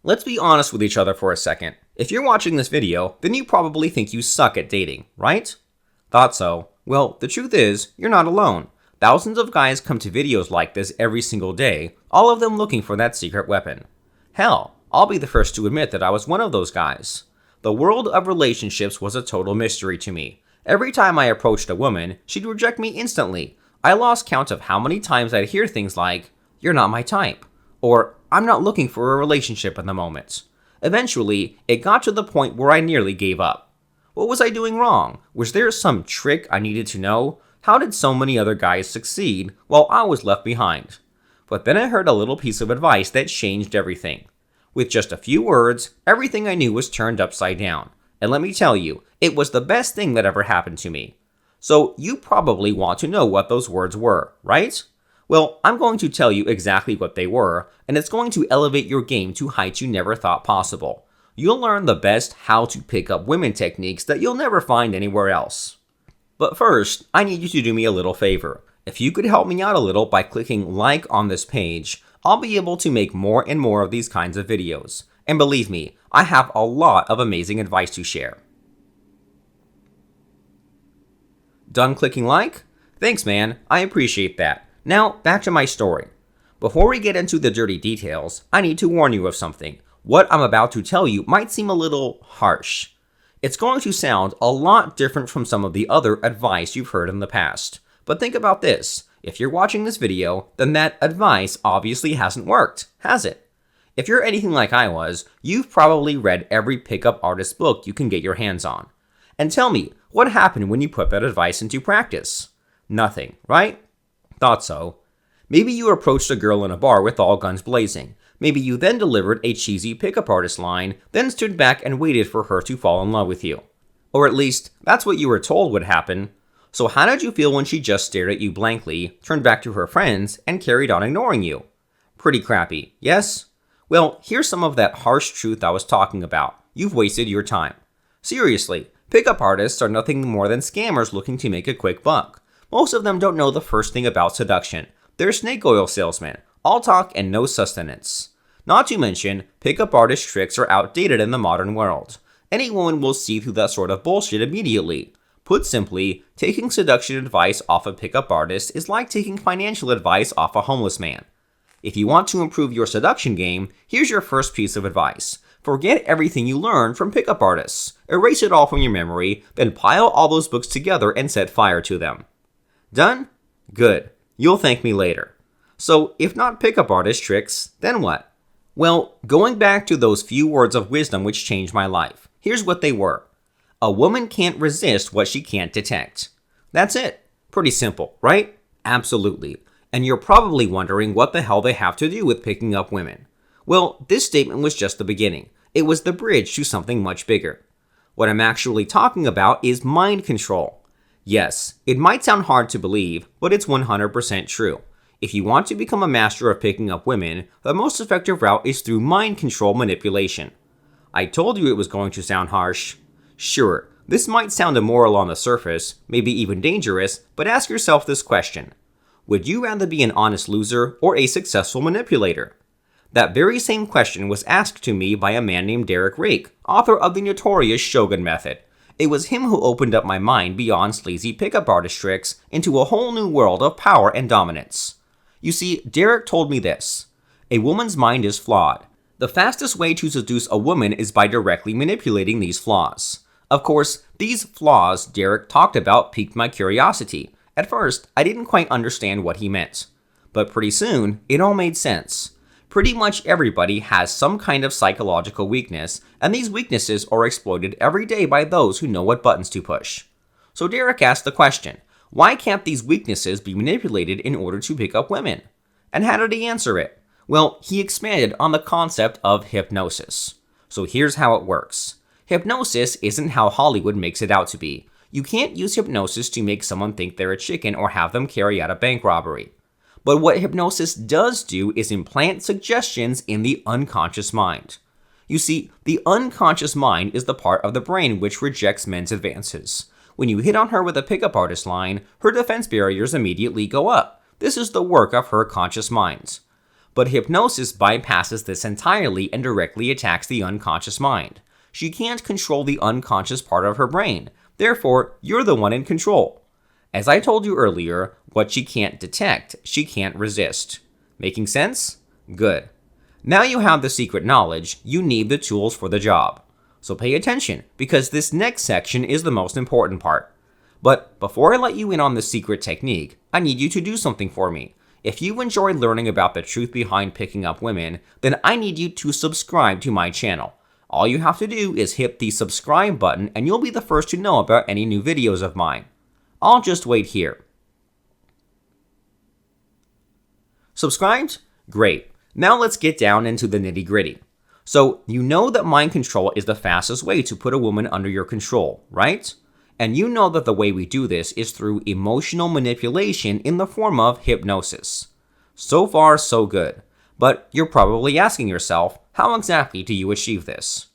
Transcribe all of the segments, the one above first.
Let's be honest with each other for a second. If you're watching this video, then you probably think you suck at dating, right? Thought so. Well, the truth is, you're not alone. Thousands of guys come to videos like this every single day, all of them looking for that secret weapon. Hell, I'll be the first to admit that I was one of those guys. The world of relationships was a total mystery to me. Every time I approached a woman, she'd reject me instantly. I lost count of how many times I'd hear things like, "You're not my type," or "I'm not looking for a relationship at the moment." Eventually, it got to the point where I nearly gave up. What was I doing wrong? Was there some trick I needed to know? How did so many other guys succeed while I was left behind? But then I heard a little piece of advice that changed everything. With just a few words, everything I knew was turned upside down. And let me tell you, it was the best thing that ever happened to me. So you probably want to know what those words were, right? Well, I'm going to tell you exactly what they were, and it's going to elevate your game to heights you never thought possible. You'll learn the best how to pick up women techniques that you'll never find anywhere else. But first, I need you to do me a little favor. If you could help me out a little by clicking like on this page, I'll be able to make more and more of these kinds of videos. And believe me, I have a lot of amazing advice to share. Done clicking like? Thanks, man. I appreciate that. Now, back to my story. Before we get into the dirty details, I need to warn you of something. What I'm about to tell you might seem a little harsh. It's going to sound a lot different from some of the other advice you've heard in the past. But think about this. If you're watching this video, then that advice obviously hasn't worked, has it? If you're anything like I was, you've probably read every pickup artist book you can get your hands on. And tell me, what happened when you put that advice into practice? Nothing, right? Thought so. Maybe you approached a girl in a bar with all guns blazing. Maybe you then delivered a cheesy pickup artist line, then stood back and waited for her to fall in love with you. Or at least, that's what you were told would happen. So how did you feel when she just stared at you blankly, turned back to her friends, and carried on ignoring you? Pretty crappy, yes? Well, here's some of that harsh truth I was talking about. You've wasted your time. Seriously, pickup artists are nothing more than scammers looking to make a quick buck. Most of them don't know the first thing about seduction. They're snake oil salesmen, all talk and no sustenance. Not to mention, pickup artist tricks are outdated in the modern world. Any woman will see through that sort of bullshit immediately. Put simply, taking seduction advice off a pickup artist is like taking financial advice off a homeless man. If you want to improve your seduction game, here's your first piece of advice. Forget everything you learned from pickup artists. Erase it all from your memory, then pile all those books together and set fire to them. Done? Good. You'll thank me later. So, if not pickup artist tricks, then what? Well, going back to those few words of wisdom which changed my life, here's what they were. A woman can't resist what she can't detect. That's it. Pretty simple, right? Absolutely. And you're probably wondering what the hell they have to do with picking up women. Well, this statement was just the beginning. It was the bridge to something much bigger. What I'm actually talking about is mind control. Yes, it might sound hard to believe, but it's 100% true. If you want to become a master of picking up women, the most effective route is through mind control manipulation. I told you it was going to sound harsh. Sure, this might sound immoral on the surface, maybe even dangerous, but ask yourself this question. Would you rather be an honest loser or a successful manipulator? That very same question was asked to me by a man named Derek Rake, author of the notorious Shogun Method. It was him who opened up my mind beyond sleazy pickup artist tricks into a whole new world of power and dominance. You see, Derek told me this. A woman's mind is flawed. The fastest way to seduce a woman is by directly manipulating these flaws. Of course, these flaws Derek talked about piqued my curiosity. At first, I didn't quite understand what he meant. But pretty soon, it all made sense. Pretty much everybody has some kind of psychological weakness, and these weaknesses are exploited every day by those who know what buttons to push. So Derek asked the question, why can't these weaknesses be manipulated in order to pick up women? And how did he answer it? Well, he expanded on the concept of hypnosis. So here's how it works. Hypnosis isn't how Hollywood makes it out to be. You can't use hypnosis to make someone think they're a chicken or have them carry out a bank robbery. But what hypnosis does do is implant suggestions in the unconscious mind. You see, the unconscious mind is the part of the brain which rejects men's advances. When you hit on her with a pickup artist line, her defense barriers immediately go up. This is the work of her conscious mind. But hypnosis bypasses this entirely and directly attacks the unconscious mind. She can't control the unconscious part of her brain, therefore you're the one in control. As I told you earlier, what she can't detect, she can't resist. Making sense? Good. Now you have the secret knowledge, you need the tools for the job. So pay attention, because this next section is the most important part. But before I let you in on the secret technique, I need you to do something for me. If you enjoy learning about the truth behind picking up women, then I need you to subscribe to my channel. All you have to do is hit the subscribe button and you'll be the first to know about any new videos of mine. I'll just wait here. Subscribed? Great. Now let's get down into the nitty-gritty. So, you know that mind control is the fastest way to put a woman under your control, right? And you know that the way we do this is through emotional manipulation in the form of hypnosis. So far, so good. But you're probably asking yourself, how exactly do you achieve this?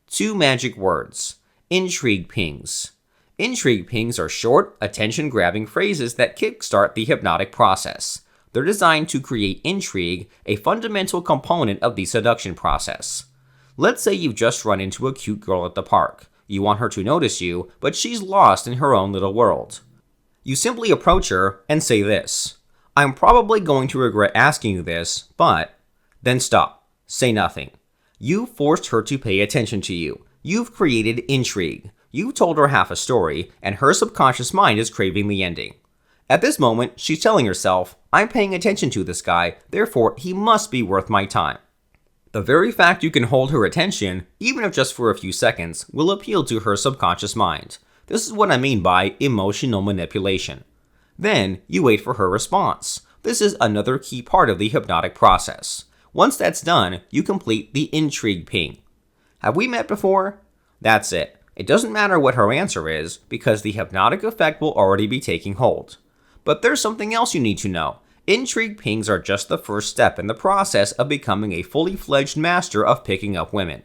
2 magic words. Intrigue pings. Intrigue pings are short, attention-grabbing phrases that kickstart the hypnotic process. They're designed to create intrigue, a fundamental component of the seduction process. Let's say you've just run into a cute girl at the park. You want her to notice you, but she's lost in her own little world. You simply approach her and say this. I'm probably going to regret asking you this, but... Then stop. Say nothing. You forced her to pay attention to you. You've created intrigue. You've told her half a story, and her subconscious mind is craving the ending. At this moment, she's telling herself, I'm paying attention to this guy, therefore he must be worth my time. The very fact you can hold her attention, even if just for a few seconds, will appeal to her subconscious mind. This is what I mean by emotional manipulation. Then, you wait for her response. This is another key part of the hypnotic process. Once that's done, you complete the intrigue ping. Have we met before? That's it. It doesn't matter what her answer is, because the hypnotic effect will already be taking hold. But there's something else you need to know. Intrigue pings are just the first step in the process of becoming a fully fledged master of picking up women.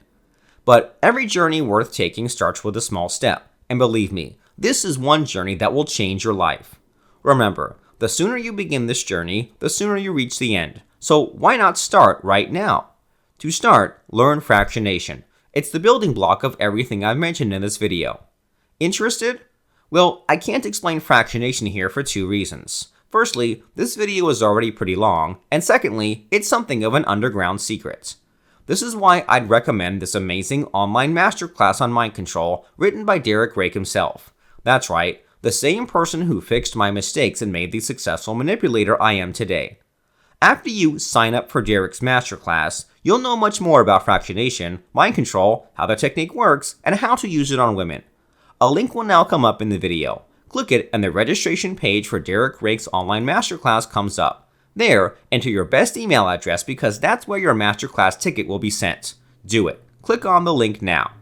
But every journey worth taking starts with a small step, and believe me, this is one journey that will change your life. Remember, the sooner you begin this journey, the sooner you reach the end. So why not start right now? To start, learn fractionation. It's the building block of everything I've mentioned in this video. Interested? Well, I can't explain fractionation here for 2 reasons. Firstly, this video is already pretty long, and secondly, it's something of an underground secret. This is why I'd recommend this amazing online masterclass on mind control written by Derek Rake himself. That's right, the same person who fixed my mistakes and made the successful manipulator I am today. After you sign up for Derek's masterclass, you'll know much more about fractionation, mind control, how the technique works, and how to use it on women. A link will now come up in the video. Click it and the registration page for Derek Rake's online masterclass comes up. There, enter your best email address because that's where your masterclass ticket will be sent. Do it. Click on the link now.